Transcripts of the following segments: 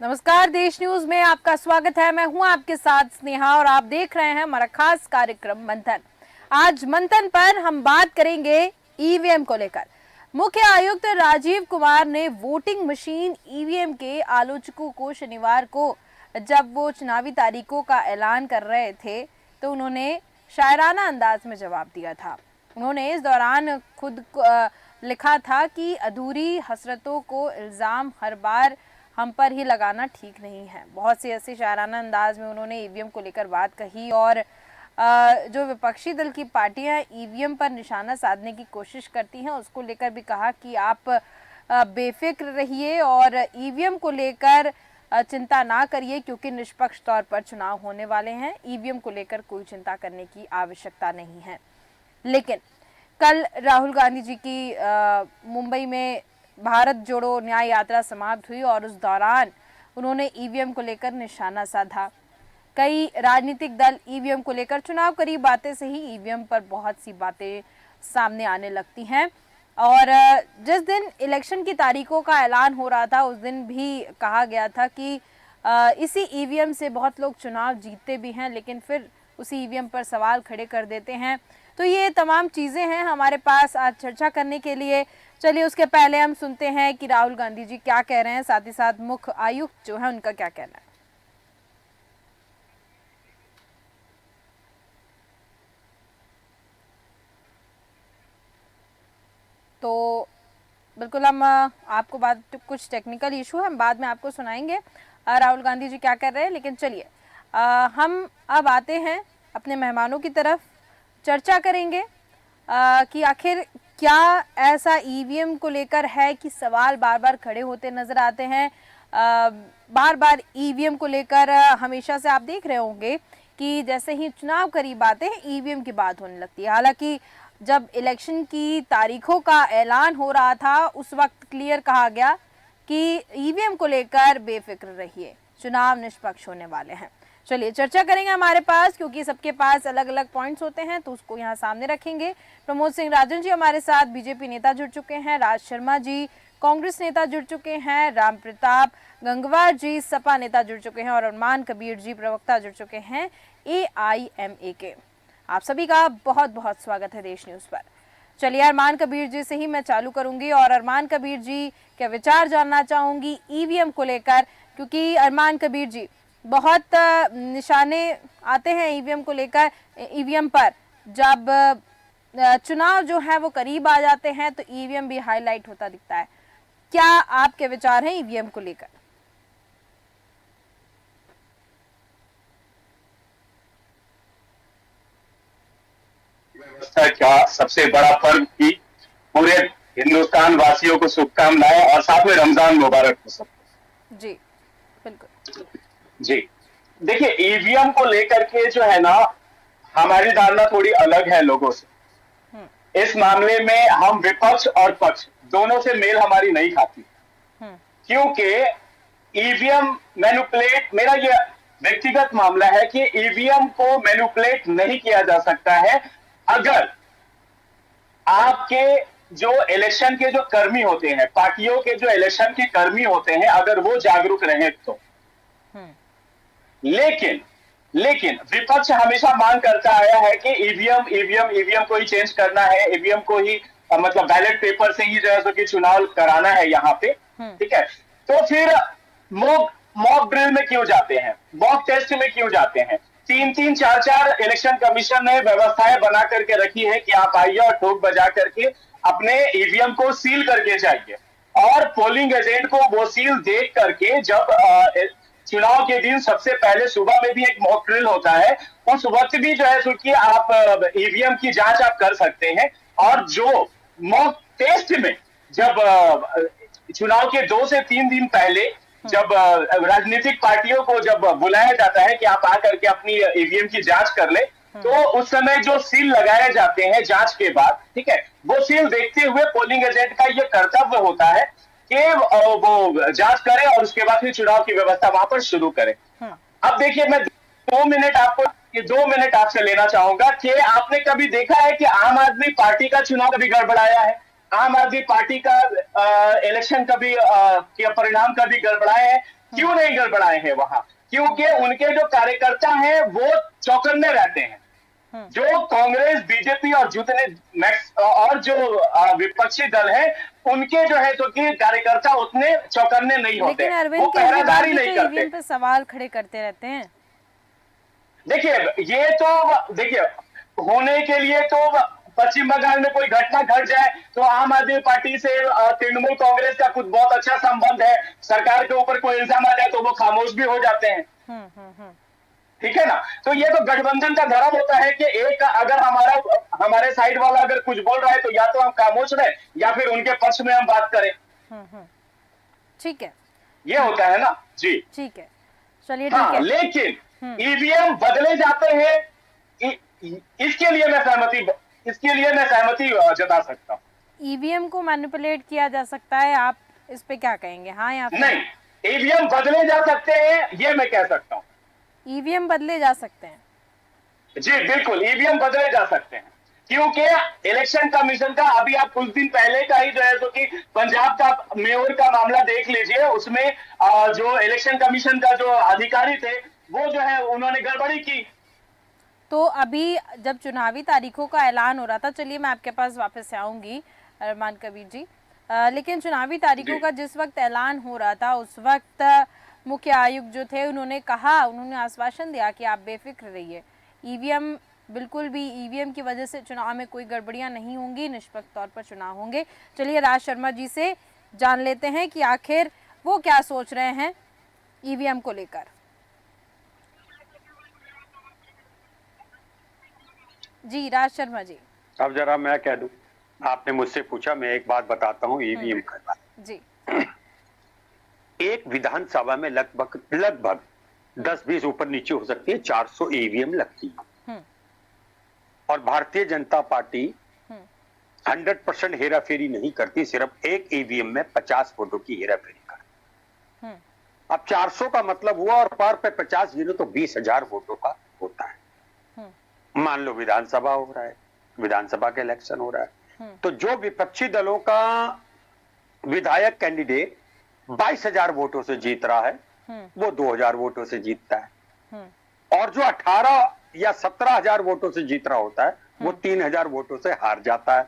नमस्कार, देश न्यूज में आपका स्वागत है। मैं हूं आपके साथ स्नेहा और आप देख रहे हैं हमारा खास कार्यक्रम मंथन। आज मंथन पर हम बात करेंगे ईवीएम को लेकर। मुख्य आयुक्त राजीव कुमार ने वोटिंग मशीन ईवीएम के आलोचकों को शनिवार को, जब वो चुनावी तारीखों का ऐलान कर रहे थे, तो उन्होंने शायराना अंदाज में जवाब दिया था। उन्होंने इस दौरान खुद लिखा था कि अधूरी हसरतों को इल्जाम हर बार हम पर ही लगाना ठीक नहीं है। बहुत सी ऐसी शायराना अंदाज में उन्होंने ईवीएम को लेकर बात कही और जो विपक्षी दल की पार्टियां ईवीएम पर निशाना साधने की कोशिश करती हैं उसको लेकर भी कहा कि आप बेफिक्र रहिए और ईवीएम को लेकर चिंता ना करिए, क्योंकि निष्पक्ष तौर पर चुनाव होने वाले हैं। ईवीएम को लेकर कोई चिंता करने की आवश्यकता नहीं है। लेकिन कल राहुल गांधी जी की मुंबई में भारत जोड़ो न्याय यात्रा समाप्त हुई और उस दौरान उन्होंने ईवीएम को लेकर निशाना साधा। कई राजनीतिक दल ईवीएम को लेकर चुनाव करीब आते से ही ईवीएम पर बहुत सी बातें सामने आने लगती हैं और जिस दिन इलेक्शन की तारीखों का ऐलान हो रहा था उस दिन भी कहा गया था कि इसी ईवीएम से बहुत लोग चुनाव जीतते भी हैं, लेकिन फिर उसी ईवीएम पर सवाल खड़े कर देते हैं। तो ये तमाम चीज़ें हैं हमारे पास आज चर्चा करने के लिए। चलिए उसके पहले हम सुनते हैं कि राहुल गांधी जी क्या कह रहे हैं, साथ ही साथ मुख्य आयुक्त जो है उनका क्या कहना है। तो बिल्कुल हम आपको बात कुछ टेक्निकल इशू है, हम बाद में आपको सुनाएंगे राहुल गांधी जी क्या कर रहे हैं। लेकिन चलिए हम अब आते हैं अपने मेहमानों की तरफ। चर्चा करेंगे कि आखिर क्या ऐसा ईवीएम को लेकर है कि सवाल बार बार खड़े होते नजर आते हैं। बार बार ईवीएम को लेकर हमेशा से आप देख रहे होंगे कि जैसे ही चुनाव करीब आते हैं ईवीएम की बात होने लगती है। हालांकि जब इलेक्शन की तारीखों का ऐलान हो रहा था उस वक्त क्लियर कहा गया कि ईवीएम को लेकर बेफिक्र रहिए, चुनाव निष्पक्ष होने वाले हैं। चलिए चर्चा करेंगे हमारे पास, क्योंकि सबके पास अलग अलग पॉइंट्स होते हैं तो उसको यहाँ सामने रखेंगे। प्रमोद सिंह राजन जी हमारे साथ बीजेपी नेता जुड़ चुके हैं, राज शर्मा जी कांग्रेस नेता जुड़ चुके हैं, राम प्रताप गंगवार जी सपा नेता जुड़ चुके हैं और अरमान कबीर जी प्रवक्ता जुड़ चुके हैं AIMA के। आप सभी का बहुत बहुत स्वागत है देश न्यूज पर। चलिए अरमान कबीर जी से ही मैं चालू करूंगी और अरमान कबीर जी के विचार जानना चाहूंगी ईवीएम को लेकर, क्योंकि अरमान कबीर जी बहुत निशाने आते हैं ईवीएम को लेकर। ईवीएम पर जब चुनाव जो है वो करीब आ जाते हैं तो ईवीएम भी हाईलाइट होता दिखता है। क्या आपके विचार हैं ईवीएम को लेकर? व्यवस्था का सबसे बड़ा पर्व की पूरे हिंदुस्तान वासियों को शुभकामनाएं और साथ में रमजान मुबारक हो सबको। जी बिल्कुल। जी देखिए, ईवीएम को लेकर के जो है ना, हमारी धारणा थोड़ी अलग है लोगों से। इस मामले में हम विपक्ष और पक्ष दोनों से मेल हमारी नहीं खाती, क्योंकि ईवीएम मैनिपुलेट, मेरा ये व्यक्तिगत मामला है कि ईवीएम को मैनिपुलेट नहीं किया जा सकता है अगर आपके जो इलेक्शन के जो कर्मी होते हैं, पार्टियों के जो इलेक्शन के कर्मी होते हैं, अगर वो जागरूक रहे तो। लेकिन लेकिन विपक्ष हमेशा मांग करता आया है कि ईवीएम ईवीएम ईवीएम को ही चेंज करना है, ईवीएम को ही मतलब बैलेट पेपर से ही जो है कि चुनाव कराना है यहाँ पे। ठीक है, तो फिर मॉक ड्रिल में क्यों जाते हैं, मॉक टेस्ट में क्यों जाते हैं? 3-3, 4-4 इलेक्शन कमीशन ने व्यवस्थाएं बना करके रखी है कि आप आइए और ठोक बजा करके अपने ईवीएम को सील करके जाइए, और पोलिंग एजेंट को वो सील देख करके जब चुनाव के दिन सबसे पहले सुबह में भी एक मॉक ड्रिल होता है, उस वक्त भी जो है कि आप ईवीएम की जांच आप कर सकते हैं। और जो मॉक टेस्ट में जब चुनाव के 2 से 3 दिन पहले जब राजनीतिक पार्टियों को जब बुलाया जाता है कि आप आकर के अपनी ईवीएम की जांच कर ले, तो उस समय जो सील लगाए जाते हैं जांच के बाद, ठीक है, वो सील देखते हुए पोलिंग एजेंट का ये कर्तव्य होता है कि वो जांच करे और उसके बाद फिर चुनाव की व्यवस्था वहां पर शुरू करे। अब देखिए, मैं 2 मिनट आपसे लेना चाहूंगा कि आपने कभी देखा है कि आम आदमी पार्टी का चुनाव कभी गड़बड़ाया है? आम आदमी पार्टी का इलेक्शन कभी के परिणाम कभी गड़बड़ाए हैं? क्यों नहीं गड़बड़ाए हैं वहां? क्योंकि उनके जो कार्यकर्ता हैं वो चौकन्ने रहते हैं। जो कांग्रेस, बीजेपी और और जो विपक्षी दल है, उनके जो है तो कि कार्यकर्ता उतने चौकन्ने नहीं होते, लेकिन वो अरविंद केजरीवाल पहरेदारी भी तो नहीं करते। ईवीएम पे सवाल खड़े करते रहते हैं। देखिए, ये तो देखिए, होने के लिए तो पश्चिम बंगाल में कोई घटना घट जाए तो आम आदमी पार्टी से तृणमूल कांग्रेस का कुछ बहुत अच्छा संबंध है, सरकार के ऊपर कोई इल्जाम आ जाए तो वो खामोश भी हो जाते हैं। ठीक है ना? तो ये तो गठबंधन का धर्म होता है कि एक अगर हमारे साइड वाला अगर कुछ बोल रहा है तो या तो हम खामोश रहे या फिर उनके पक्ष में हम बात करें। ठीक है, ये होता है ना जी। ठीक है, चलिए हाँ, ठीक है। लेकिन ईवीएम बदले जाते हैं, इसके लिए मैं सहमति जता सकता हूँ। ईवीएम को मैनिपुलेट किया जा सकता है, आप इस पे क्या कहेंगे, हाँ या फिर? नहीं, ईवीएम बदले जा सकते हैं, ये मैं कह सकता हूँ। ईवीएम बदले जा सकते हैं? जी बिल्कुल, ईवीएम बदले जा सकते हैं, क्योंकि इलेक्शन कमीशन का अभी आप कुछ दिन पहले का ही जो है तो कि पंजाब का मेयर का मामला देख लीजिए, उसमें जो इलेक्शन कमीशन का जो अधिकारी थे वो जो है उन्होंने गड़बड़ी की। तो अभी जब चुनावी तारीखों का ऐलान हो रहा था, चलिए मैं आपके पास वापस से आऊंगी अरमान कबीर जी, लेकिन चुनावी तारीखों का जिस वक्त ऐलान हो रहा था उस वक्त मुख्य आयुक्त जो थे उन्होंने आश्वासन दिया कि आप बेफिक्र रहिए, ईवीएम बिल्कुल भी ईवीएम की वजह से चुनाव में कोई गड़बड़ियां नहीं होंगी, निष्पक्ष तौर पर चुनाव होंगे। चलिए राज शर्मा जी से जान लेते हैं कि आखिर वो क्या सोच रहे हैं ईवीएम को लेकर। जी राज शर्मा जी। अब जरा मैं कह दूं, आपने मुझसे पूछा, मैं एक बात बताता हूँ ईवीएम का। जी। एक विधानसभा में लगभग 10-20 ऊपर नीचे हो सकती है 400 ईवीएम लगती है, और भारतीय जनता पार्टी 100% हेरा फेरी नहीं करती, सिर्फ एक ईवीएम में 50 वोटों की हेरा फेरी करती। अब 400 का मतलब हुआ, और पार पे 50 गिनो तो 20,000 वोटों का होता है। मान लो विधानसभा हो रहा है, विधानसभा का इलेक्शन हो रहा है, तो जो विपक्षी दलों का विधायक कैंडिडेट 22,000 वोटों से जीत रहा है वो 2,000 वोटों से जीतता है, और जो 18 या 17,000 वोटों से जीत रहा होता है वो 3,000 वोटों से हार जाता है।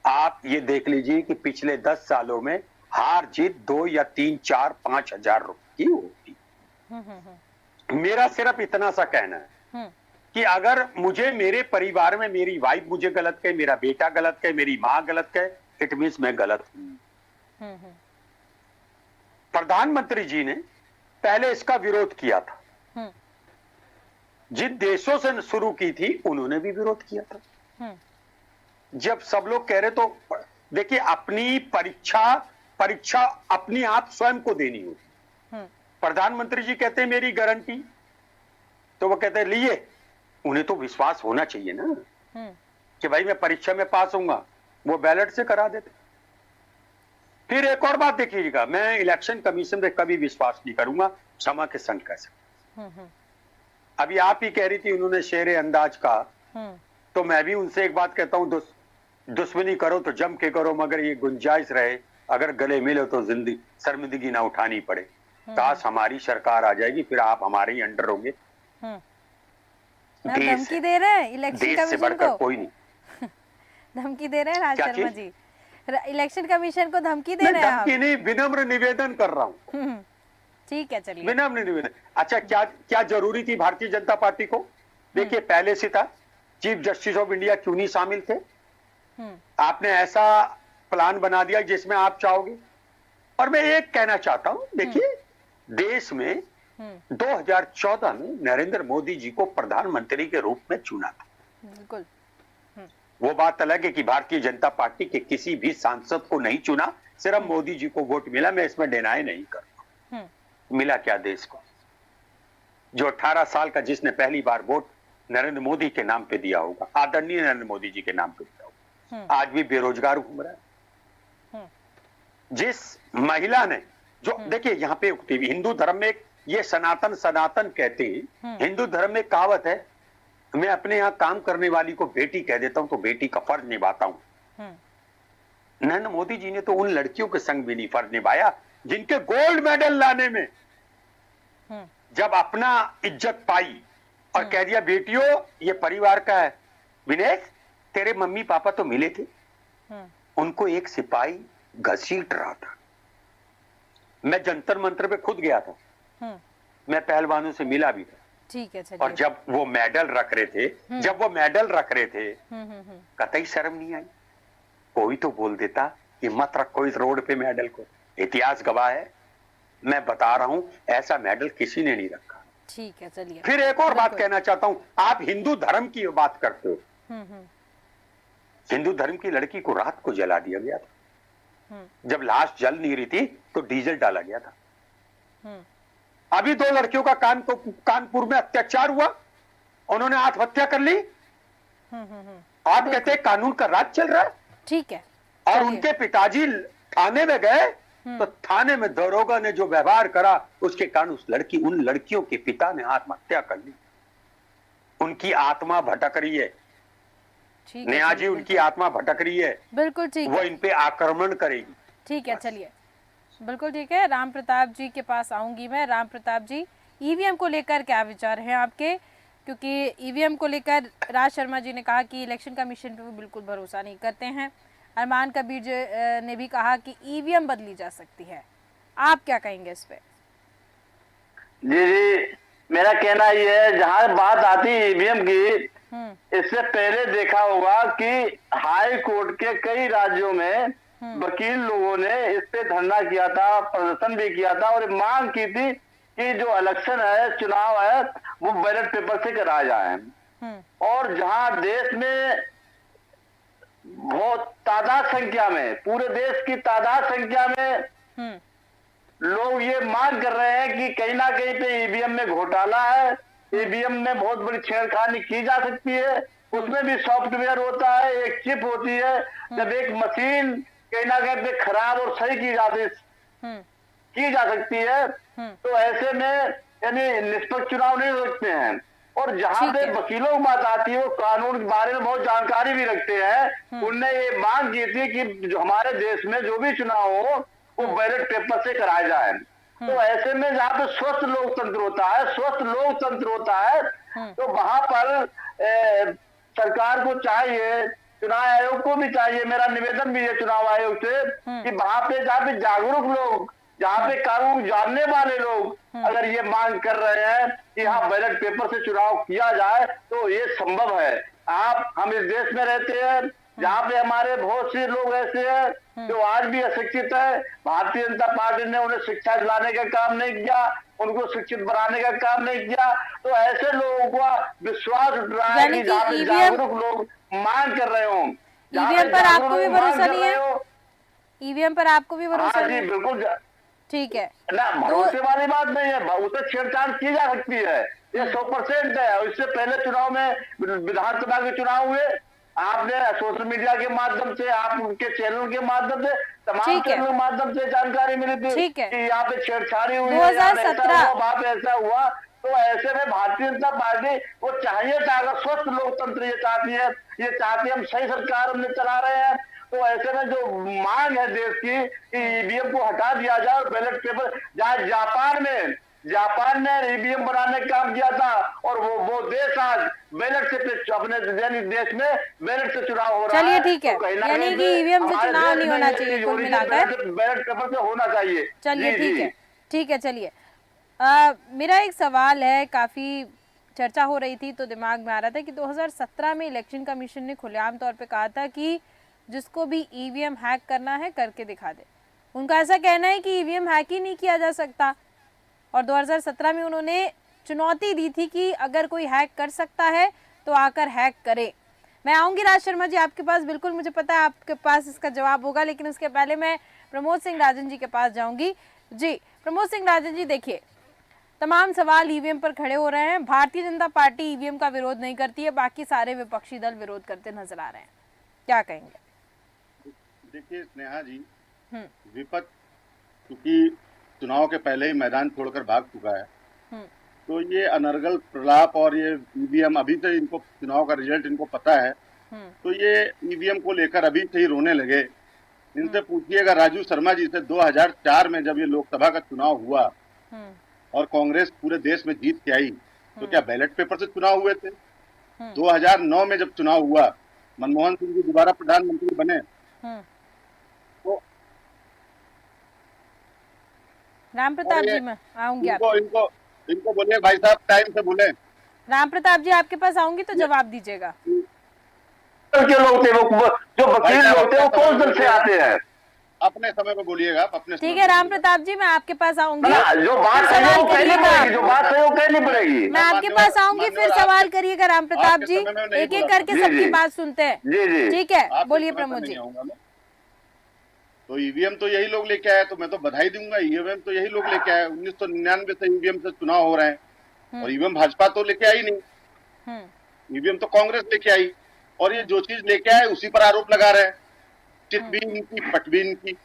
आप ये देख लीजिए कि पिछले 10 सालों में हार जीत 2 या 3, 4, 5,000 रुपए की होती। मेरा सिर्फ इतना सा कहना है कि अगर मुझे मेरे परिवार में मेरी वाइफ मुझे गलत कहे, मेरा बेटा गलत कहे, मेरी मां गलत कहे, इट मीन्स मैं गलत हूं। प्रधानमंत्री जी ने पहले इसका विरोध किया था, जिन देशों से शुरू की थी उन्होंने भी विरोध किया था। जब सब लोग कह रहे, तो देखिए, अपनी परीक्षा अपनी आप स्वयं को देनी होती। प्रधानमंत्री जी कहते हैं मेरी गारंटी, तो वो कहते हैं लिए, उन्हें तो विश्वास होना चाहिए ना कि भाई मैं परीक्षा में पास होऊंगा, वो बैलेट से करा देते। फिर एक और बात देखिएगा, मैं इलेक्शन कमीशन पे कभी विश्वास नहीं करूंगा, क्षमा के संग कह सकते। अभी आप ही कह रही थी उन्होंने शेरे अंदाज का, तो मैं भी उनसे एक बात कहता हूं, दुश्मनी करो तो जम के करो, मगर ये गुंजाइश रहे अगर गले मिले तो शर्मिंदगी ना उठानी पड़े। काश हमारी सरकार आ जाएगी, फिर आप हमारे ही अंडर होंगे। धमकी दे रहे हैं इलेक्शन कमीशन को? कोई नहीं धमकी दे रहे हैं राज शर्मा जी, इलेक्शन कमीशन को धमकी दे रहे हैं? धमकी नहीं, विनम्र निवेदन कर रहा हूँ। ठीक है, चलिए। विनम्र निवेदन। अच्छा, क्या जरूरी थी भारतीय जनता पार्टी को? देखिए, पहले से था, चीफ जस्टिस ऑफ इंडिया क्यों नहीं शामिल थे? आपने ऐसा प्लान बना दिया जिसमें आप चाहोगे। और मैं एक कहना चाहता हूं, देखिए, देश में 2014 में नरेंद्र मोदी जी को प्रधानमंत्री के रूप में चुना था। बिल्कुल। वो बात अलग है कि भारतीय जनता पार्टी के किसी भी सांसद को नहीं चुना, सिर्फ मोदी जी को वोट मिला। मैं इसमें डिनाई नहीं करता। मिला क्या देश को? जो 18 साल का जिसने पहली बार वोट नरेंद्र मोदी के नाम पे दिया होगा, आदरणीय नरेंद्र मोदी जी के नाम पे दिया होगा, आज भी बेरोजगार घूम रहा है। जिस महिला ने, जो देखिए यहाँ पे हिंदू धर्म में ये सनातन कहते हैं, हिंदू धर्म में कहावत है, मैं अपने यहाँ काम करने वाली को बेटी कह देता हूं तो बेटी का फर्ज निभाता हूं। नरेंद्र मोदी जी ने तो उन लड़कियों के संग भी नहीं फर्ज निभाया जिनके गोल्ड मेडल लाने में जब अपना इज्जत पाई और कह दिया बेटियों ये परिवार का है, विनेश तेरे मम्मी पापा तो मिले थे, उनको एक सिपाही घसीट रहा था। मैं जंतर मंतर पे खुद गया था, मैं पहलवानों से मिला भी था। ठीक है, चलिए। और जब वो मेडल रख रहे थे, कतई शर्म नहीं आई। कोई तो बोल देता कि मत रखो इस रोड पे मेडल को, इतिहास गवाह है। मैं बता रहा हूं ऐसा मेडल किसी ने नहीं रखा। ठीक है, चलिए। फिर एक और बात कहना चाहता हूं, आप हिंदू धर्म की बात करते हो। हिंदू धर्म की लड़की को रात को जला दिया गया था। जब लाश जल नहीं रही थी तो डीजल डाला गया था। अभी 2 लड़कियों का कानपुर में अत्याचार हुआ, उन्होंने आत्महत्या कर ली। आप कहते हैं कानून का राज चल रहा है। ठीक है। और उनके पिताजी थाने में गए तो थाने में दरोगा ने जो व्यवहार करा उसके कारण उन लड़कियों के पिता ने आत्महत्या कर ली। उनकी आत्मा भटक रही है, नेहा जी, उनकी आत्मा भटक रही है। बिल्कुल ठीक, वो इन पे आक्रमण करेगी। ठीक है, चलिए, बिल्कुल ठीक है। राम प्रताप जी के पास आऊंगी मैं। राम प्रताप जी, ईवीएम को लेकर क्या विचार हैं आपके? क्योंकि ईवीएम को लेकर राज शर्मा जी ने कहा कि इलेक्शन कमीशन पे वो बिल्कुल भरोसा नहीं करते हैं। अरमान कबीर जी ने भी कहा कि ईवीएम बदली जा सकती है। आप क्या कहेंगे इस पे? जी, मेरा कहना ये है, जहां बात आती है ईवीएम की, इससे पहले देखा होगा कि हाई कोर्ट के कई राज्यों में वकील लोगों ने इस पे धरना किया था, प्रदर्शन भी किया था और मांग की थी कि जो इलेक्शन है, चुनाव है, वो बैलेट पेपर से कराया जाए। और जहां देश में बहुत तादाद संख्या में, पूरे देश की तादाद संख्या में लोग ये मांग कर रहे हैं कि कहीं ना कहीं पे ईवीएम में घोटाला है, ईवीएम में बहुत बड़ी छेड़खानी की जा सकती है। उसमें भी सॉफ्टवेयर होता है, एक चिप होती है। जब एक मशीन कहीं ना कहीं पे खराब और सही की जा सकती है, तो ऐसे में यानी निष्पक्ष चुनाव नहीं हो सकते हैं। और जहां पे वकीलों की बात आती है, वो कानून के बारे में बहुत जानकारी भी रखते हैं। उनने ये मांग की थी कि जो हमारे देश में जो भी चुनाव हो वो बैलेट पेपर से कराया जाए। तो ऐसे में जहाँ पे स्वस्थ लोकतंत्र होता है, तो वहां पर सरकार को चाहिए, चुनाव आयोग को भी चाहिए, मेरा निवेदन भी है चुनाव आयोग से, कि वहां पे जहाँ पे जागरूक लोग, जहाँ पे कानून जानने वाले लोग अगर ये मांग कर रहे हैं कि हाँ बैलेट पेपर से चुनाव किया जाए, तो ये संभव है। हम इस देश में रहते हैं जहाँ पे हमारे बहुत से लोग ऐसे हैं जो आज भी अशिक्षित है। भारतीय जनता पार्टी ने उन्हें शिक्षा दिलाने का काम नहीं किया, उनको शिक्षित बनाने का काम नहीं किया। तो ऐसे लोगों का विश्वास उठ रहा है कि जहाँ पे जागरूक लोग मांग कर रहे हो, ईवीएम पर आपको भी भरोसा नहीं है? ईवीएम पर आपको भी भरोसा नहीं है? बिल्कुल ठीक है ना, भरोसे वाली बात नहीं है, उससे छेड़छाड़ की जा सकती है, ये 100% है। इससे पहले चुनाव में, विधानसभा के चुनाव हुए, आपने सोशल मीडिया के माध्यम से, आप उनके चैनल के माध्यम से, तमाम चैनल के माध्यम से जानकारी मिली थी कि यहाँ पे छेड़छाड़ी हुई, 2017 वहाँ पे ऐसा हुआ। तो ऐसे में भारतीय जनता पार्टी वो चाहिए था, अगर स्वस्थ लोकतंत्र ये चाहती है, हम सही सरकार हमने चला रहे हैं, तो ऐसे में जो मांग है देश की कि ईवीएम को हटा दिया जाए और बैलेट पेपर, जहाँ जापान ने ईवीएम बनाने का काम किया था और वो देश आज बैलेट से, अपने देश में बैलेट से चुनाव हो रहा है। चलिए ठीक है, यानी कि ईवीएम से चुनाव नहीं होना चाहिए, कुल मिलाकर बैलेट पेपर से होना चाहिए। चलिए ठीक है। चलिए, मेरा एक सवाल है, काफी चर्चा हो रही थी तो दिमाग में आ रहा था कि 2017 में इलेक्शन कमीशन ने खुलेआम तौर पे कहा था कि जिसको भी ईवीएम हैक करना है करके दिखा दे। उनका ऐसा कहना है कि ईवीएम हैक ही नहीं किया जा सकता, और 2017 में उन्होंने चुनौती दी थी कि अगर कोई हैक कर सकता है तो आकर हैक करे। मैं आऊंगी राज शर्मा जी आपके पास, बिल्कुल मुझे पता है आपके पास इसका जवाब होगा, लेकिन उसके पहले मैं प्रमोद सिंह राजन जी के पास जाऊंगी। जी प्रमोद सिंह राजन जी, देखिए तमाम सवाल ईवीएम पर खड़े हो रहे हैं। भारतीय जनता पार्टी ईवीएम का विरोध नहीं करती है, बाकी सारे विपक्षी दल विरोध करते नजर आ रहे हैं, क्या कहेंगे? देखिए स्नेहा जी, विपक्ष क्योंकि चुनाव के पहले ही मैदान छोड़कर भाग चुका है, तो ये अनर्गल प्रलाप और ये ईवीएम, अभी से इनको चुनाव का रिजल्ट इनको पता है, तो ये ईवीएम को लेकर अभी से ही रोने लगे। इनसे पूछिएगा राजू शर्मा जी से, 2004 में जब ये लोकसभा का चुनाव हुआ और कांग्रेस पूरे देश में जीत के आई तो क्या बैलेट पेपर से चुनाव हुए थे? 2009 में जब चुनाव हुआ, मनमोहन सिंह जी दोबारा प्रधानमंत्री बने तो राम प्रताप जी, मैं आऊंगी इनको आप। इनको इनको बोलिए भाई साहब टाइम से बोले। राम प्रताप जी आपके पास आऊंगी तो जवाब दीजिएगा। के लोग थे वो, जो वकील लोग थे वो कौन दल से आते हैं? अपने समय में बोलिएगा, आप अपने ठीक है राम प्रताप जी, मैं आपके पास आऊंगी, ना, जो बात है वो कहनी पड़ेगी, जो बात है वो कहनी पड़ेगी। मैं आपके पास आऊंगी, फिर सवाल करिएगा राम प्रताप जी। एक एक करके सबकी बात सुनते हैं। जी जी ठीक है, बोलिए प्रमोद जी। तो ईवीएम तो यही लोग लेके आए, तो मैं तो बधाई दूंगा। ईवीएम तो यही लोग लेके आए। 1999 से ईवीएम से चुनाव हो रहे हैं और ईवीएम भाजपा तो लेके आई नहीं, ईवीएम तो कांग्रेस लेके आई। और ये जो चीज लेके आए उसी पर आरोप लगा रहे हैं। चित भी इनकी, पट भी इनकी।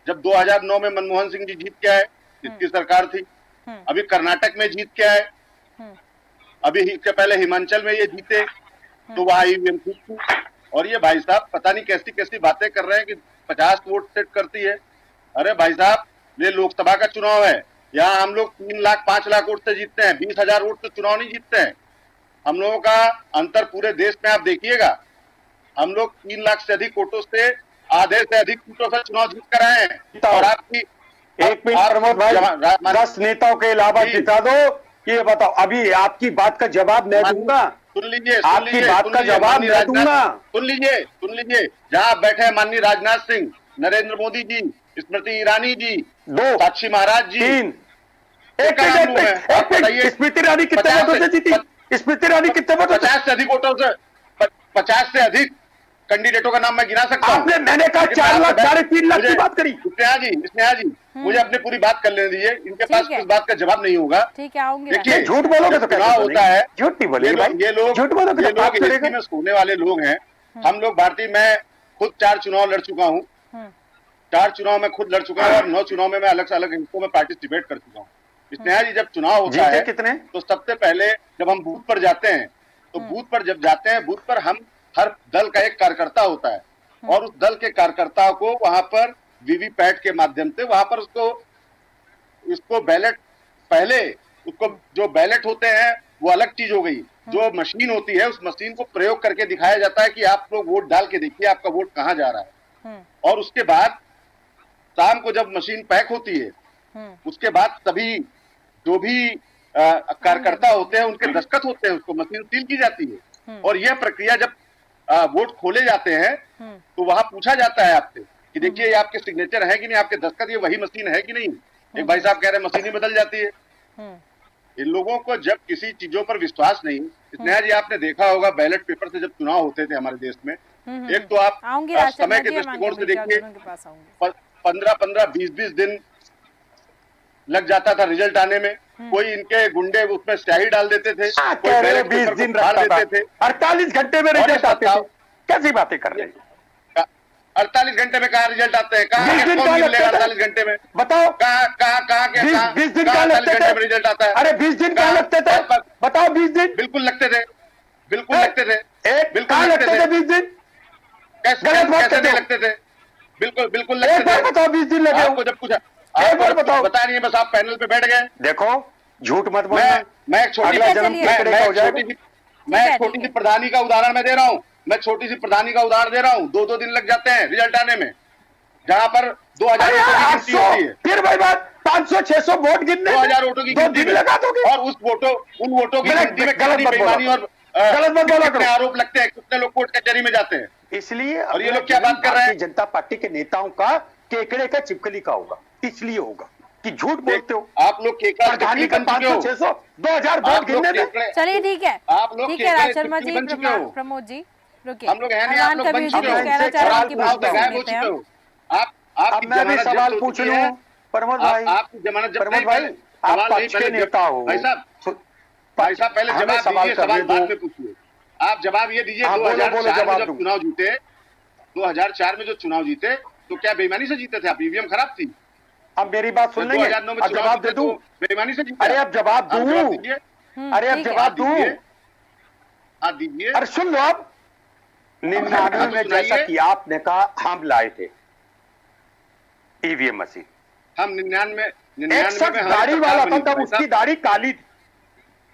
जब 2009 में मनमोहन सिंह जी जीत के आए, इसकी सरकार थी। अभी कर्नाटक में जीत के आए, अभी इसके पहले हिमाचल में ये जीते तो वहां ईवीएम ठीक थी। और ये भाई साहब पता नहीं कैसी कैसी बातें कर रहे हैं कि 50 वोट सेट करती है। अरे भाई साहब, ये लोकसभा का चुनाव है, यहाँ हम लोग 3 लाख 5 लाख वोट से जीतते हैं, 20,000 वोट से चुनाव नहीं जीतते हैं। हम लोगों का अंतर पूरे देश में आप देखिएगा, हम लोग 3 लाख से अधिक वोटों से, आधे से अधिक सीटों से चुनाव जीत कर आए हैं। और आपकी एक मिनट प्रमोद भाई, 10 नेताओं के अलावा जिता दो। ये बताओ, अभी आपकी बात का जवाब मैं दूंगा। सुन लीजिए, आपकी बात का जवाब मैं दूंगा। सुन लीजिए, जहां आप बैठे हैं माननीय राजनाथ सिंह, नरेंद्र मोदी जी, स्मृति ईरानी जी, 2, साक्षी महाराज जी, 3, एक मिनट, स्मृति ईरानी कितने वोटों से जीती? स्मृति ईरानी कितने वोटों से? 50 से अधिक वोटों से, 50 से अधिक कैंडिडेटों का नाम मैं गिना सकता हूं। आपने, मैंने कहा 4 लाख 3.5 लाख की बात करी। स्नेहा जी, मुझे अपनी पूरी बात कर लेने दीजिए। इनके पास इस बात का जवाब नहीं होगा। ठीक है, आऊंगी। देखिए, झूठ बोलोगे तो चुनाव होता है, झूठ नहीं बोलेंगे भाई। ये लोग झूठ बोलोगे तो बात करेगा। में सोने वाले लोग हैं। हम लोग भारतीय, मैं खुद 4 चुनाव लड़ चुका हूँ, 4 चुनाव में खुद लड़ चुका हूँ और 9 चुनाव में मैं अलग से अलग हिस्सों में पार्टिसिपेट कर चुका हूँ। स्नेहा जी, जब चुनाव होता है कितने, तो सबसे पहले जब हम बूथ पर जाते हैं, तो बूथ पर जब जाते हैं, बूथ पर हम, हर दल का एक कार्यकर्ता होता है और उस दल के कार्यकर्ता को वहां पर वीवीपैट के माध्यम से वहां पर उसको बैलेट, पहले उसको जो बैलेट होते हैं वो अलग चीज हो गई, जो मशीन होती है उस मशीन को प्रयोग करके दिखाया जाता है कि आप लोग वोट डाल के देखिए आपका वोट कहाँ जा रहा है। और उसके बाद शाम को जब मशीन पैक होती है, उसके बाद सभी जो भी कार्यकर्ता होते हैं उनके दस्तखत होते हैं, उसको मशीन सील की जाती है। और यह प्रक्रिया जब वोट खोले जाते हैं तो वहां पूछा जाता है आपसे कि देखिए ये आपके सिग्नेचर है कि नहीं, आपके दस्तखत, ये वही मशीन है कि नहीं। एक भाई साहब कह रहे हैं मशीन ही बदल जाती है। इन लोगों को जब किसी चीजों पर विश्वास नहीं, स्नेहा जी आपने देखा होगा बैलेट पेपर से जब चुनाव होते थे हमारे देश में, एक तो आप समय के दृष्टिकोण से देखिए 15-15, 20-20 दिन लग जाता था रिजल्ट आने में। कोई इनके गुंडे उसमें स्याही डाल देते थे, कोई बैलेट 20 पेपर दिन को फाड़ देते थे। 48 घंटे में रिजल्ट आते थे। कैसी बातें कर रहे हैं? 48 घंटे में कहाँ रिजल्ट आते हैं? कहाँ 48 घंटे में? बताओ, कहाँ 20 दिन कहाँ लगते थे? रिजल्ट आता है? अरे 20 दिन कहाँ लगते थे? बताओ, 20 दिन बिल्कुल लगते थे, बिल्कुल लगते थे। कहाँ लगते थे 20 दिन? कैसे नहीं लगते थे? बिल्कुल लगते थे। बताओ, 20 दिन लगे आपको जब पूछा, एक बार बताओ। बता नहीं है, बस आप पैनल पे बैठ गए। देखो, झूठ मत बोलना। मैं एक छोटी सी प्रधानी का उदाहरण मैं दे रहा हूँ, मैं छोटी सी प्रधानी का उदाहरण दे रहा हूँ। 2-2 दिन लग जाते हैं रिजल्ट आने में, जहाँ पर 2000 वोटों की गिनती होती है। फिर भाई बात 500-600 वोट गिनने 2000 वोटों की गिनती लगा दोगे। और उन वोटों की गिनती में गलत मत बेईमानी और कितने आरोप लगते हैं, कितने लोग कोर्ट कचहरी में जाते हैं। इसलिए और ये लोग क्या बात कर रहे हैं? जनता पार्टी के नेताओं का केकड़े का चिपकली का होगा, इसलिए होगा कि झूठ बोलते हो आप लोग। केकड़ा प्रधानी का 500-600 2000 वोट गिनने में। चलिए ठीक है, आप लोग ठीक है राज शर्मा जी, प्रमोद जी रुकिए। हम लोग हैं नहीं, आप लोग बन चुके हो। आप मैं भी सवाल पूछ लूं प्रमोद भाई? आपकी जमानत जब प्रमोद भाई, आप पक्ष के नेता हो भाई साहब पहले जवाब दीजिए, सवाल बाद में पूछिए। आप जवाब ये दीजिए, 2004 में जब चुनाव जीते, 2004 में जो चुनाव जीते तो क्या बेईमानी से जीते थे आप? ईवीएम खराब थी? अब मेरी बात सुन लेंगे, अब जवाब दे दूं? बेईमानी से जीते? अरे अब जवाब दूं? अरे अब जवाब दूं? आप दीजिए। अरे सुन लो, अब 99 में जैसा कि आपने कहा हम लाए थे ईवीएम मशीन, हम 99 एक शख्स दाढ़ी वाला था तब उसकी दाढ़ी काली थी।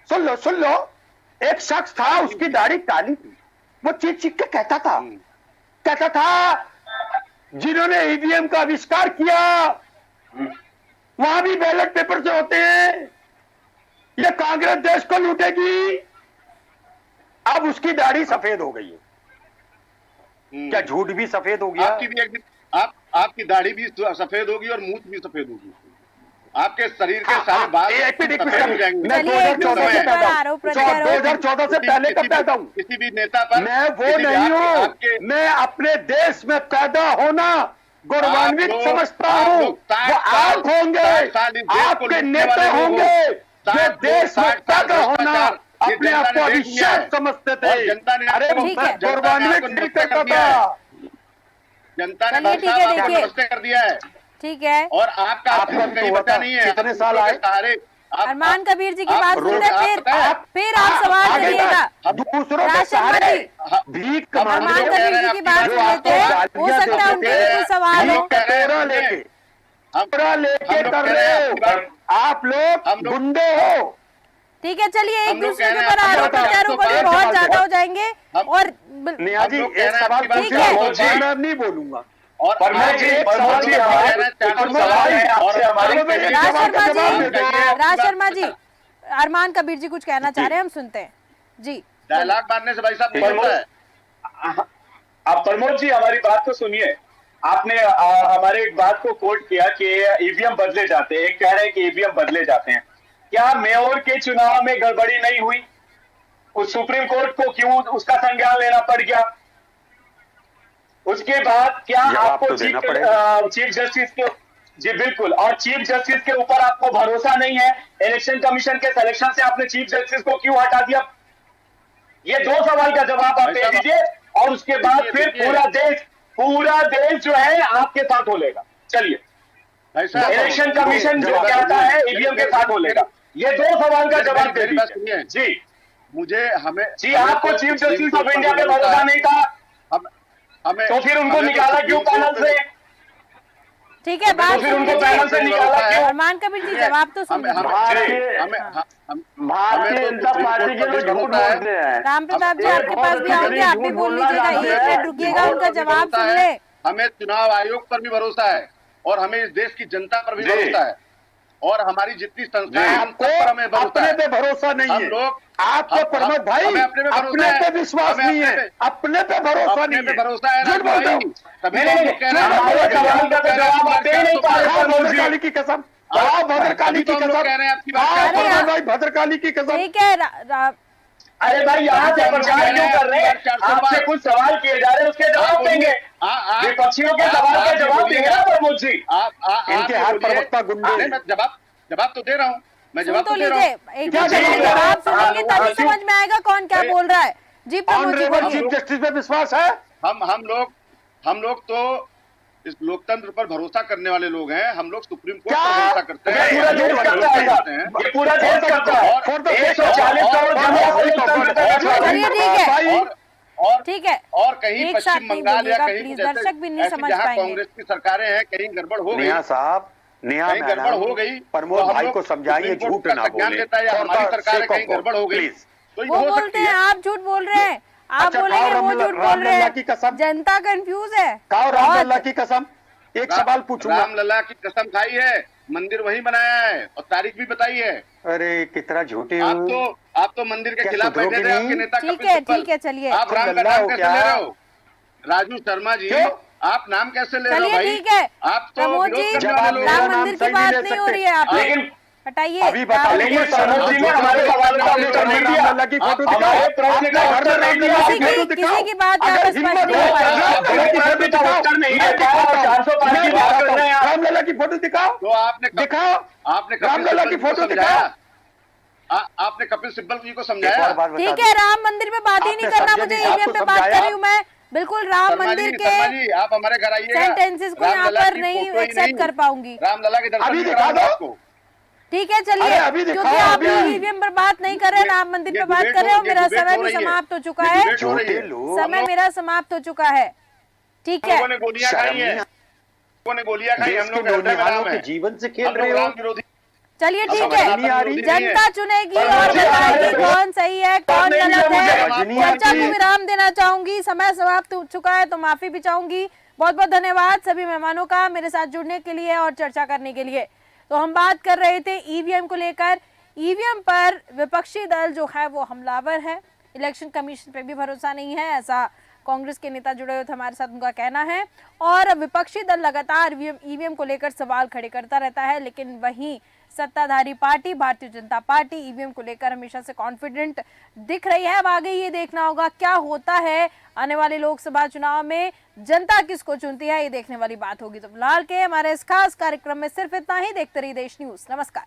सुन लो, एक शख्स था उसकी दाढ़ी काली थी, वो चीख चीख के कहता था जिन्होंने ईवीएम का आविष्कार किया वहां भी बैलेट पेपर से होते हैं, ये कांग्रेस देश को लूटेगी। अब उसकी दाढ़ी सफेद हो गई है। क्या झूठ भी सफेद हो गया? आपकी भी एक दिन आपकी दाढ़ी भी सफेद होगी और मूंछ भी सफेद होगी, आपके शरीर के सारे बाल सफेद हो जाएंगे। मैं 2014 से पैदा हूं, 2014 से पहले का पैदा हूं। किसी भी नेता पर मैं वो नहीं हूं, मैं अपने देश में पैदा होना गौरवान्वित समझता हूं। वो आप होंगे, आपके नेता होंगे जो देश में पैदा होना अपने आप को अभिशाप समझते थे। अरे गौरवान्वित नहीं करता था। जनता ने नमस्ते कर दिया है, ठीक है। और आपका कहीं बचा नहीं है। कितने साल आए? अरमान कबीर जी की बात सुनते फिर आप सवाल करिएगा। दूसरों के सहारे भीख अरमान कबीर जी की बात सुनते हैं, हो सकता है उनके भी कोई सवाल हो। लेके कर रहे हो आप लोग, गुंडे हो। ठीक है, चलिए एक दूसरे के ऊपर आरोप प्रत्यारोप बहुत ज्यादा हो जाएंगे। और नेहा जी एक सवाल ठीक है, मैं नहीं बोलूंगा। और राज शर्मा जी, अरमान कबीर जी कुछ कहना चाह रहे हैं, हम सुनते हैं जी। डायलॉग मारने से भाई साहब नहीं होता है। आप प्रमोद जी हमारी बात तो सुनिए। आपने हमारे एक बात को कोट किया कि ईवीएम बदले जाते हैं, एक कह रहे हैं कि ईवीएम बदले जाते हैं। क्या मेयर के चुनाव में गड़बड़ी नहीं हुई? उस सुप्रीम कोर्ट को क्यों उसका संज्ञान लेना पड़ गया? उसके बाद क्या आपको चीफ जस्टिस के, जी बिल्कुल, और चीफ जस्टिस के ऊपर आपको भरोसा नहीं है? इलेक्शन कमीशन के सिलेक्शन से आपने चीफ जस्टिस को क्यों हटा दिया? ये दो सवाल का जवाब आप दे दीजिए, और उसके बाद फिर पूरा देश जो है आपके साथ हो लेगा। चलिए, इलेक्शन कमीशन जो कहता है ईवीएम के साथ हो लेगा। ये दो सवाल का जवाब दे दीजिए जी। हमें जी, आपको चीफ जस्टिस ऑफ इंडिया पे भरोसा नहीं था, हमें तो फिर उनको निकाला क्यों पैनल से? ठीक है, बात फिर उनको पैनल से निकाला क्यों? अरमान कबीर जी जवाब तो सुन लीजिए। भारतीय जनता पार्टी के लोग झूठ बोलते हैं। राम प्रताप जी आपके पास भी आएंगे, आप भी बोल लीजिएगा, एक मिनट रुकिएगा, उनका जवाब सुन ले। हमें चुनाव आयोग पर भी भरोसा है, और हमें इस देश की जनता पर भी भरोसा है, और हमारी जितनी संस्थाएं आपको अपने पे भरोसा नहीं है। लोग आपको प्रमोद भाई अपने पे विश्वास नहीं है, अपने पे भरोसा नहीं है। भरोसा है झूठ बोलते हो। भद्रकाली की कसम, भद्रकाली की कसम, भाई भद्रकाली की कसम। ठीक है, अरे भाई यहाँ से प्रचार क्यों कर रहे हैं? आपसे कुछ सवाल किए जा रहे हैं, उसके जवाब देंगे। विपक्षियों के सवाल का जवाब देंगे ना प्रमोद जी। इनके हाथ प्रवक्ता गुंडे। मैं जवाब तो दे रहा हूँ, मैं सुन जवाब तो तो दे रहा लीजिए, हूँ। एक जवाब सुनेंगे तभी समझ में आएगा कौन क्या बोल रहा है। जी प्रमोद जी बोलिए। चीफ जस्टिस पे विश्वास है? हम लोग तो इस लोकतंत्र पर भरोसा करने वाले लोग हैं। हम लोग सुप्रीम कोर्ट पर भरोसा करते हैं। पूरा देश करता है, ये पूरा देश करता है। 140 करोड़ चलिए ठीक है, और ठीक है, और कहीं एक साथ पश्चिम नहीं बंगाल या बोलिएगा, कहीं प्लीज, जैसे दर्शक भी नहीं ऐसी समझ जहाँ पाएंगे। कांग्रेस की सरकारें हैं, कहीं गड़बड़ हो गई, नेहा साहब, नेहा कहीं गड़बड़ हो गई, प्रमोद भाई को समझाइए, झूठ ना बोले। हमारी सरकार है, कहीं गड़बड़ हो गई, तो ये वो हो बोलते सकती हैं, है। आप झूठ बोल रहे हैं, आप अच्छा, बोलेंगे वो झूठ बोल रहे रामलला की कसम। हैं, जनता कंफ्यूज है। खाओ रामलला की कसम। एक सवाल पूछूंगा। रामलला की कसम खाई है, मंदिर वही बनाया है, और तारीख भी बताई है। अरे कितना झूठे हो आप तो मंदिर के खिलाफ बैठे थे, आपके नेता ठीक कपिल है, सिब्बल। ठीक है, चलिए, आप राम का नाम कैसे ले रहे हो? राजू शर्मा जी, आप नाम कैसे ले रहे हो चलिए भाई? ठीक है, आप तो प्रमोद जी, विरोध करने वाले लोग राम हैं। मंदिर की बात नहीं हो रही है, आप लेकिन हटाइए। अभी बता लेकिन प्रमोद जी ने हमारे सवाल का उत्तर नहीं दिया। रामलला की फोटो हमारे प्रश्न का उत्तर नहीं दिया। किसी की बात यहाँ पे स्पष्ट नहीं हो पाई। हमारे प्रश्न का उत्तर नहीं दिया और 405 की बात कर रहे हैं आप। रामलला की फोटो दिखाओ, तो आपने दिखाओ आपने कपिल रामलला सिब्बल की जी को फोटो समझाया? दिखाओ। आपने कपिल सिब्बल जी को एक समझाया? और बात बता ठीक दो। है, राम मंदिर पे बात ही नहीं आपने करना संजय मुझे, जी साहब ईवीएम को पे बात कर समझाया? रही हूँ मैं। बिल्कुल राम मंदिर के शर्मा जी, आप हमारे घर आइएगा। सेंटेंसेस को यहाँ रामलला पर की नहीं फोटो ही एक्सेप्ट कर पाऊंगी। रामलला के दर्शन अभी भी दिखा कराऊंगा दो। आपको। ठीक है, चलिए, अरे अभी दिखाओ, क्योंकि आप अभी। ईवीएम पर बात नहीं कर रहे हैं, राम मंदिर ये पे बात डिबेट कर रहे हो। हो- ये मेरा डिबेट समय हो भी रही है। समाप्त हो चुका ये है, डिबेट हो रही है। झूठे लोग। समय मेरा समाप्त हो चुका है। ठीक है, लोगों ने गोलियां खाई हैं। ने गोलियां खाई, देश हम के लोग हृदय में नौजवानों राम के है। जीवन से खेल हम रहे लोग हो। राम विरोधी। चलिए ठीक समझ है, नहीं आ रही। जनता चुनेगी और मुझे बताएगी मुझे- कौन सही है कौन नहीं गलत मुझे है। समझ नहीं चर्चा आती। को विराम देना चाहूंगी, समय समाप्त हो चुका है तो माफी भी चाहूंगी। बहुत बहुत धन्यवाद सभी मेहमानों का मेरे साथ जुड़ने के लिए और चर्चा करने के लिए। तो हम बात कर रहे थे ईवीएम को लेकर। ईवीएम पर विपक्षी दल जो है वो हमलावर है, इलेक्शन कमीशन पे भी भरोसा नहीं है, ऐसा कांग्रेस के नेता जुड़े हुए थे हमारे साथ, उनका कहना है। और विपक्षी दल लगातार ईवीएम को लेकर सवाल खड़े करता रहता है, लेकिन वहीं सत्ताधारी party Bharatiya Janata party EVM को लेकर हमेशा से कॉन्फिडेंट दिख रही है। अब आगे ये देखना होगा क्या होता है आने वाले लोकसभा चुनाव में, जनता किसको चुनती है, ये देखने वाली बात होगी। तो फिलहाल के हमारे इस खास कार्यक्रम में सिर्फ इतना ही। देखते रहिए देश न्यूज। नमस्कार।